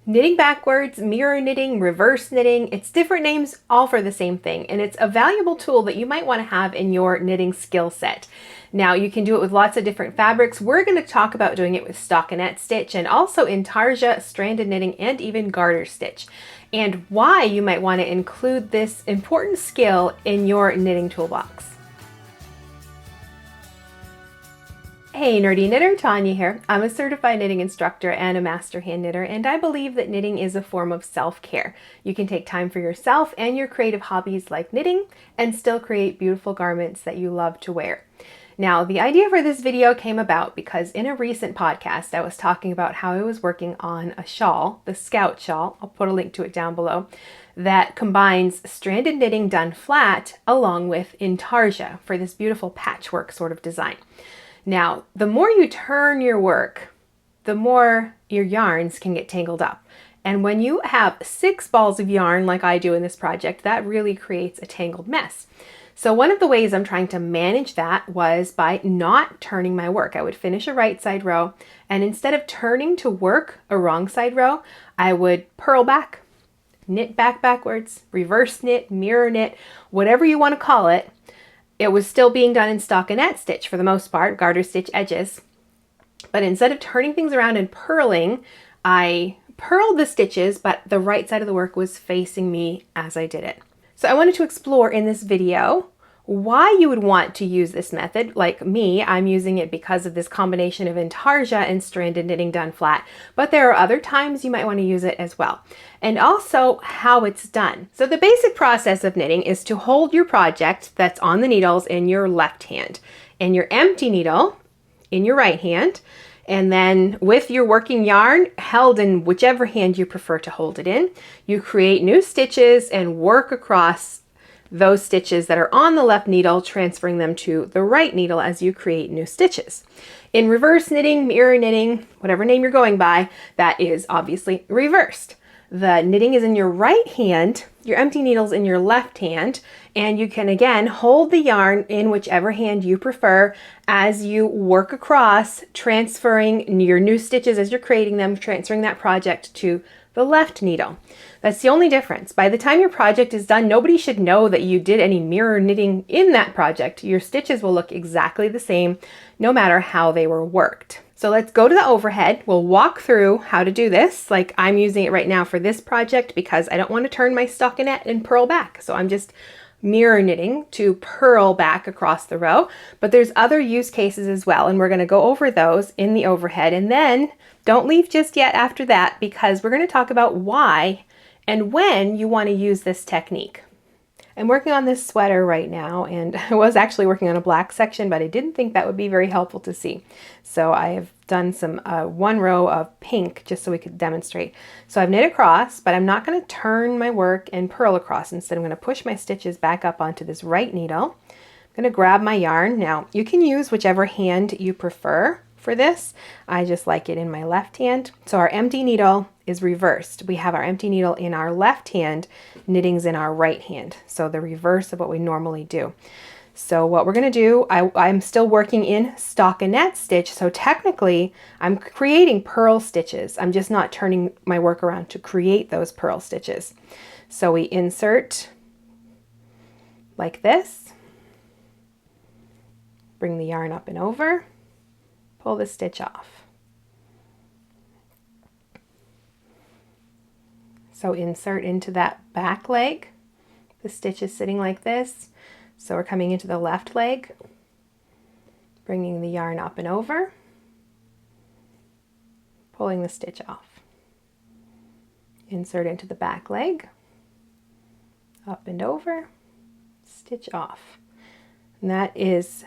Knitting backwards, mirror knitting, reverse knitting, it's different names all for the same thing, and it's a valuable tool that you might want to have in your knitting skill set. Now you can do it with lots of different fabrics. We're going to talk about doing it with stockinette stitch and also Intarsia, stranded knitting, and even garter stitch, and why you might want to include this important skill in your knitting toolbox. Hey nerdy knitter, Tanya here. I'm a certified knitting instructor and a master hand knitter, and I believe that knitting is a form of self-care. You can take time for yourself and your creative hobbies like knitting and still create beautiful garments that you love to wear. Now, the idea for this video came about because in a recent podcast, I was talking about how I was working on a shawl, the Scout shawl, I'll put a link to it down below, that combines stranded knitting done flat along with Intarsia for this beautiful patchwork sort of design. Now, the more you turn your work, the more your yarns can get tangled up. And when you have 6 balls of yarn like I do in this project, that really creates a tangled mess. So one of the ways I'm trying to manage that was by not turning my work. I would finish a right side row, and instead of turning to work a wrong side row, I would purl back, knit backwards, reverse knit, mirror knit, whatever you want to call it. It was still being done in stockinette stitch for the most part, garter stitch edges. But instead of turning things around and purling, I purled the stitches, but the right side of the work was facing me as I did it. So I wanted to explore in this video why you would want to use this method. Like me, I'm using it because of this combination of Intarsia and stranded knitting done flat, but there are other times you might want to use it as well. And also how it's done. So the basic process of knitting is to hold your project that's on the needles in your left hand and your empty needle in your right hand, and then with your working yarn held in whichever hand you prefer to hold it in, you create new stitches and work across those stitches that are on the left needle, transferring them to the right needle as you create new stitches. In reverse knitting, mirror knitting, whatever name you're going by, that is obviously reversed. The knitting is in your right hand, your empty needle's in your left hand, and you can again hold the yarn in whichever hand you prefer as you work across, transferring your new stitches as you're creating them, transferring that project to the left needle. That's the only difference. By the time your project is done, nobody should know that you did any mirror knitting in that project. Your stitches will look exactly the same, no matter how they were worked. So let's go to the overhead. We'll walk through how to do this. Like I'm using it right now for this project because I don't want to turn my stockinette and purl back. So I'm just mirror knitting to purl back across the row, but there's other use cases as well, and we're going to go over those in the overhead. And then don't leave just yet after that, because we're going to talk about why and when you want to use this technique. I'm working on this sweater right now, and I was actually working on a black section, but I didn't think that would be very helpful to see. So I have done some one row of pink just so we could demonstrate. So I've knit across, but I'm not going to turn my work and purl across. Instead, I'm going to push my stitches back up onto this right needle. I'm going to grab my yarn. Now, you can use whichever hand you prefer for this. I just like it in my left hand. So our empty needle is reversed. We have our empty needle in our left hand, knitting's in our right hand. So the reverse of what we normally do. So what we're going to do, I'm still working in stockinette stitch. So technically I'm creating purl stitches. I'm just not turning my work around to create those purl stitches. So we insert like this, bring the yarn up and over, pull the stitch off. So insert into that back leg. The stitch is sitting like this. So we're coming into the left leg, bringing the yarn up and over, pulling the stitch off. Insert into the back leg, up and over, stitch off. And that is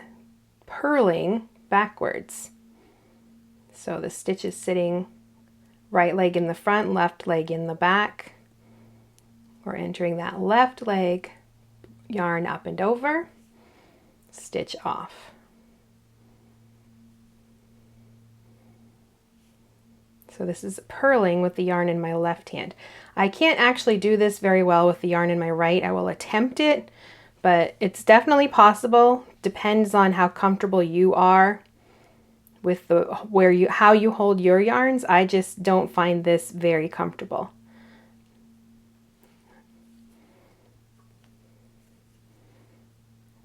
purling backwards. So the stitch is sitting right leg in the front, left leg in the back. We're entering that left leg, yarn up and over, stitch off. So this is purling with the yarn in my left hand. I can't actually do this very well with the yarn in my right. I will attempt it, but it's definitely possible. Depends on how comfortable you are with the how you hold your yarns. I just don't find this very comfortable.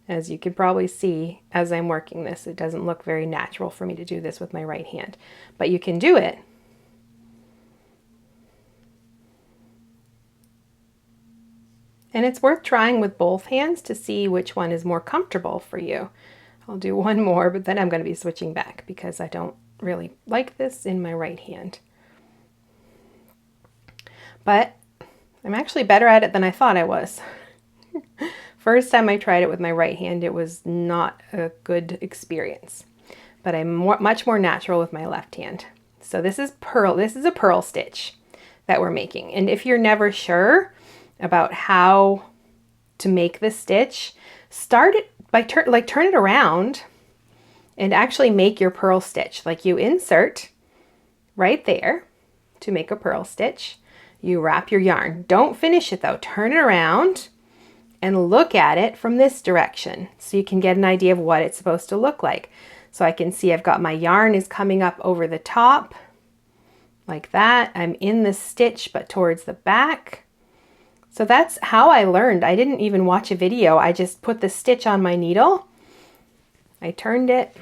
As you can probably see as I'm working this, it doesn't look very natural for me to do this with my right hand, but you can do it. And it's worth trying with both hands to see which one is more comfortable for you. I'll do one more, but then I'm going to be switching back because I don't really like this in my right hand. But I'm actually better at it than I thought I was. First time I tried it with my right hand, it was not a good experience, but I'm much more natural with my left hand. So this is a purl stitch that we're making. And if you're never sure about how to make this stitch, start it by turn it around and actually make your purl stitch. Like you insert right there to make a purl stitch. You wrap your yarn. Don't finish it though. Turn it around and look at it from this direction so you can get an idea of what it's supposed to look like. So I can see I've got my yarn is coming up over the top like that. I'm in the stitch but towards the back. So that's how I learned. I didn't even watch a video. I just put the stitch on my needle. I turned it.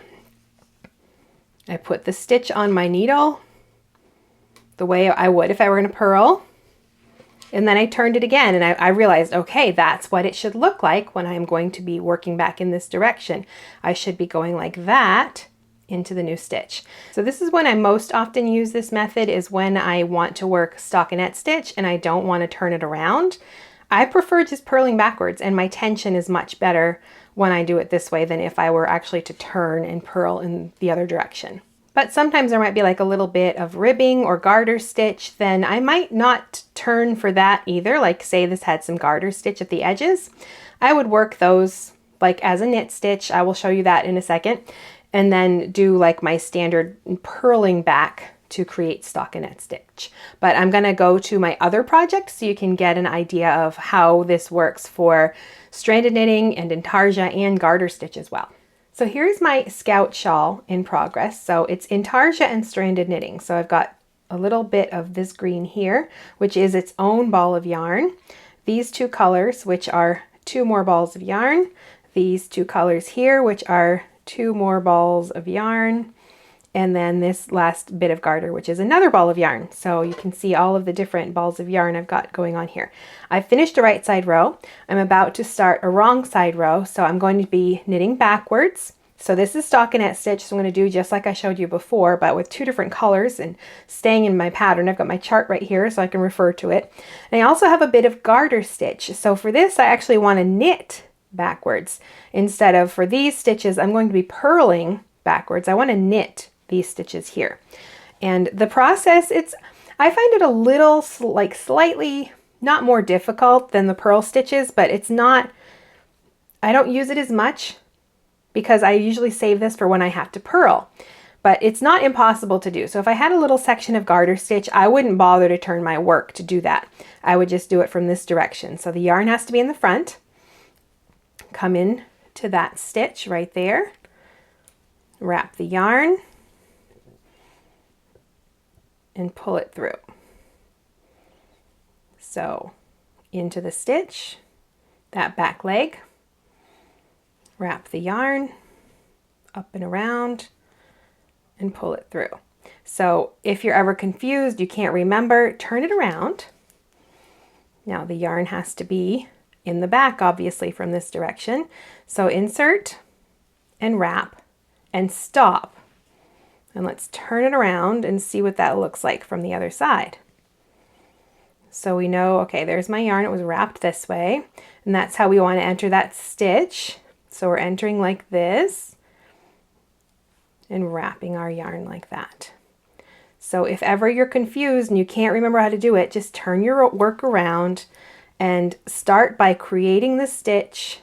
I put the stitch on my needle the way I would if I were going to purl. And then I turned it again and I realized, okay, that's what it should look like when I'm going to be working back in this direction. I should be going like that into the new stitch. So this is when I most often use this method, is when I want to work stockinette stitch and I don't want to turn it around. I prefer just purling backwards, and my tension is much better when I do it this way than if I were actually to turn and purl in the other direction. But sometimes there might be like a little bit of ribbing or garter stitch, then I might not turn for that either. Like say this had some garter stitch at the edges. I would work those like as a knit stitch. I will show you that in a second. And then do like my standard purling back to create stockinette stitch. But I'm gonna go to my other project so you can get an idea of how this works for stranded knitting and intarsia and garter stitch as well. So here's my Scout shawl in progress. So it's intarsia and stranded knitting. So I've got a little bit of this green here, which is its own ball of yarn. These two colors, which are 2 more balls of yarn. These 2 colors here, which are 2 more balls of yarn. And then this last bit of garter, which is another ball of yarn. So you can see all of the different balls of yarn I've got going on here. I've finished a right side row. I'm about to start a wrong side row. So I'm going to be knitting backwards. So this is stockinette stitch. So I'm going to do just like I showed you before, but with 2 different colors and staying in my pattern. I've got my chart right here so I can refer to it. And I also have a bit of garter stitch. So for this, I actually want to knit backwards. Instead of, for these stitches, I'm going to be purling backwards. I want to knit these stitches here. And the process, I find it a little like slightly not more difficult than the purl stitches, but it's not, I don't use it as much because I usually save this for when I have to purl. But it's not impossible to do. So if I had a little section of garter stitch, I wouldn't bother to turn my work to do that. I would just do it from this direction. So the yarn has to be in the front. Come in to that stitch right there. Wrap the yarn and pull it through. So into the stitch, that back leg, wrap the yarn up and around and pull it through. So if you're ever confused, you can't remember, turn it around. Now the yarn has to be in the back, obviously, from this direction. So insert and wrap and stop. And let's turn it around and see what that looks like from the other side. So we know, okay, there's my yarn. It was wrapped this way. And that's how we want to enter that stitch. So we're entering like this and wrapping our yarn like that. So if ever you're confused and you can't remember how to do it, just turn your work around and start by creating the stitch.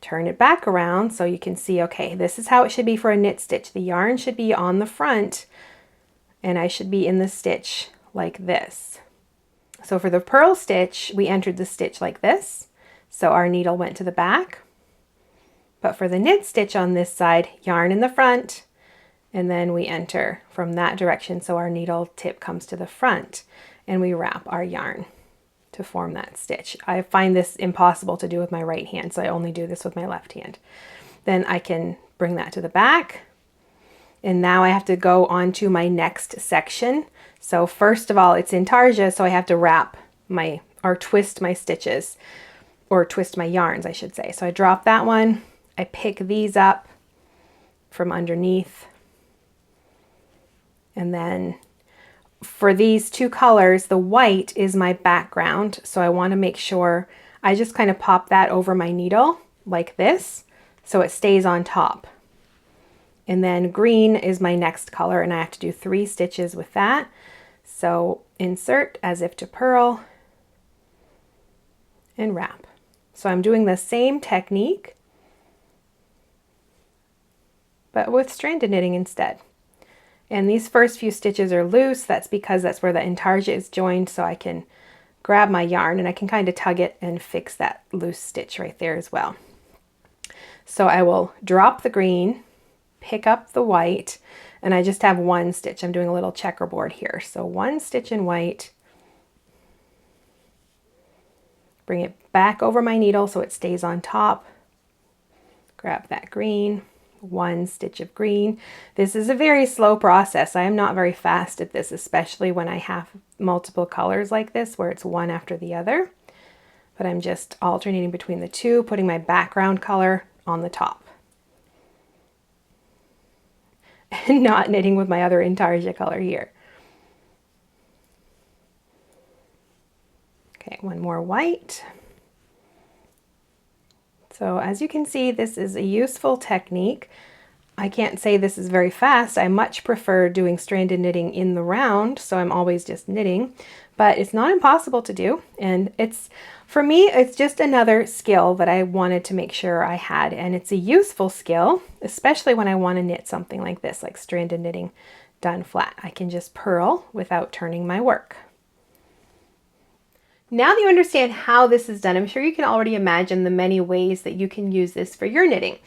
Turn it back around so you can see, okay, this is how it should be for a knit stitch. The yarn should be on the front and I should be in the stitch like this. So for the purl stitch, we entered the stitch like this. So our needle went to the back. But for the knit stitch on this side, yarn in the front and then we enter from that direction so our needle tip comes to the front, and we wrap our yarn to form that stitch. I find this impossible to do with my right hand, so I only do this with my left hand. Then I can bring that to the back, and now I have to go on to my next section. So first of all, it's Intarsia, so I have to wrap my, or twist my stitches, or twist my yarns, I should say. So I drop that one, I pick these up from underneath, and then for these two colors, the white is my background, so I want to make sure I just kind of pop that over my needle like this, so it stays on top. And then green is my next color, and I have to do 3 stitches with that. So insert as if to purl and wrap. So I'm doing the same technique, but with stranded knitting instead. And these first few stitches are loose. That's because that's where the Intarsia is joined, so I can grab my yarn and I can kind of tug it and fix that loose stitch right there as well. So I will drop the green, pick up the white, and I just have 1 stitch. I'm doing a little checkerboard here. So 1 stitch in white, bring it back over my needle so it stays on top, grab that green, 1 stitch of green. This is a very slow process. I am not very fast at this, especially when I have multiple colors like this where it's one after the other. But I'm just alternating between the two, putting my background color on the top. And not knitting with my other Intarsia color here. Okay, 1 more white. So as you can see, this is a useful technique. I can't say this is very fast. I much prefer doing stranded knitting in the round, so I'm always just knitting, but it's not impossible to do. And it's, for me, it's just another skill that I wanted to make sure I had, and it's a useful skill, especially when I want to knit something like this, like stranded knitting done flat. I can just purl without turning my work. Now that you understand how this is done, I'm sure you can already imagine the many ways that you can use this for your knitting.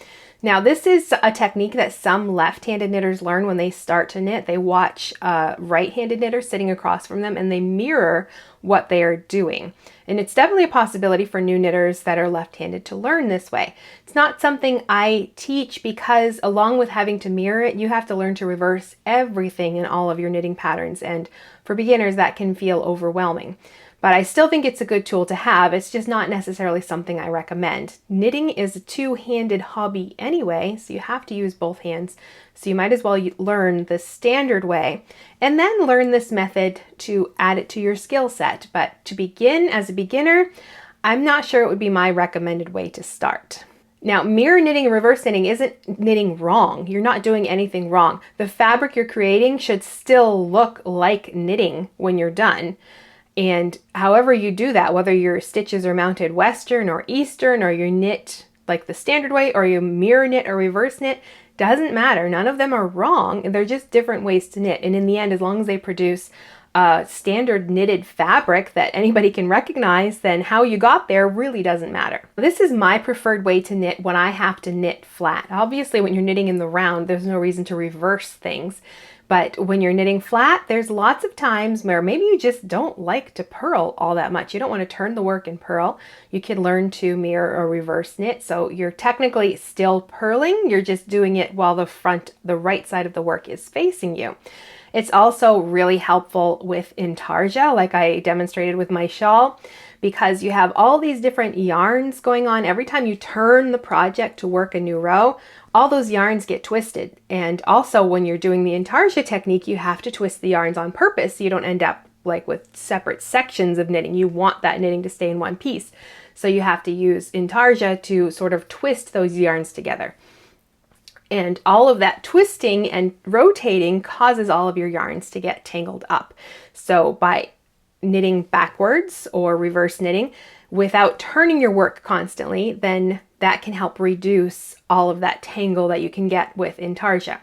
Now, this is a technique that some left-handed knitters learn when they start to knit. They watch a right-handed knitter sitting across from them and they mirror what they are doing. And it's definitely a possibility for new knitters that are left-handed to learn this way. It's not something I teach because along with having to mirror it, you have to learn to reverse everything in all of your knitting patterns. And for beginners, that can feel overwhelming. But I still think it's a good tool to have. It's just not necessarily something I recommend. Knitting is a two-handed hobby anyway, so you have to use both hands. So you might as well learn the standard way and then learn this method to add it to your skill set. But to begin as a beginner, I'm not sure it would be my recommended way to start. Now, mirror knitting and reverse knitting isn't knitting wrong. You're not doing anything wrong. The fabric you're creating should still look like knitting when you're done. And however you do that, whether your stitches are mounted Western or Eastern, or you knit like the standard way, or you mirror knit or reverse knit, doesn't matter. None of them are wrong. They're just different ways to knit. And in the end, as long as they produce a standard knitted fabric that anybody can recognize, then how you got there really doesn't matter. This is my preferred way to knit when I have to knit flat. Obviously, when you're knitting in the round, there's no reason to reverse things. But when you're knitting flat, there's lots of times where maybe you just don't like to purl all that much. You don't want to turn the work and purl. You can learn to mirror or reverse knit. So you're technically still purling. You're just doing it while the right side of the work is facing you. It's also really helpful with Intarsia, like I demonstrated with my shawl, because you have all these different yarns going on. Every time you turn the project to work a new row, all those yarns get twisted. And also when you're doing the Intarsia technique, you have to twist the yarns on purpose so you don't end up like with separate sections of knitting. You want that knitting to stay in one piece. So you have to use Intarsia to sort of twist those yarns together. And all of that twisting and rotating causes all of your yarns to get tangled up. So by knitting backwards or reverse knitting without turning your work constantly, then that can help reduce all of that tangle that you can get with Intarsia.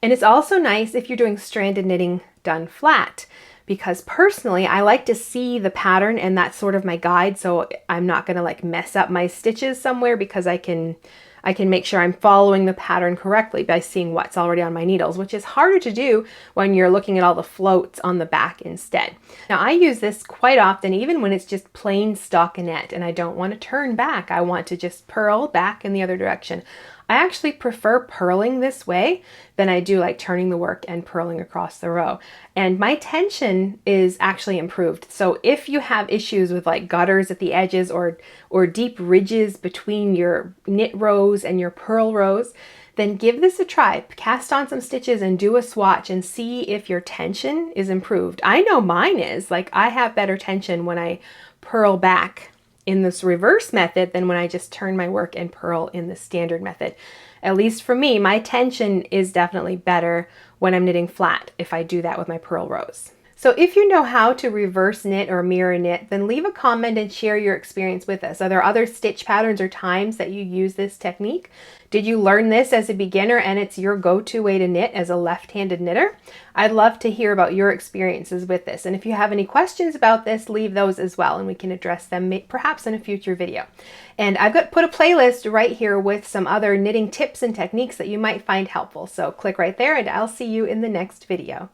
And it's also nice if you're doing stranded knitting done flat, because personally I like to see the pattern, and that's sort of my guide, so I'm not going to like mess up my stitches somewhere, because I can I can make sure I'm following the pattern correctly by seeing what's already on my needles, which is harder to do when you're looking at all the floats on the back instead. Now I use this quite often, even when it's just plain stockinette and I don't want to turn back. I want to just purl back in the other direction. I actually prefer purling this way than I do like turning the work and purling across the row. And my tension is actually improved. So if you have issues with like gutters at the edges or deep ridges between your knit rows and your purl rows, then give this a try. Cast on some stitches and do a swatch and see if your tension is improved. I know mine is. Like, I have better tension when I purl back in this reverse method than when I just turn my work and purl in the standard method. At least for me, my tension is definitely better when I'm knitting flat if I do that with my purl rows. So if you know how to reverse knit or mirror knit, then leave a comment and share your experience with us. Are there other stitch patterns or times that you use this technique? Did you learn this as a beginner and it's your go-to way to knit as a left-handed knitter? I'd love to hear about your experiences with this. And if you have any questions about this, leave those as well and we can address them perhaps in a future video. And I've put a playlist right here with some other knitting tips and techniques that you might find helpful. So click right there and I'll see you in the next video.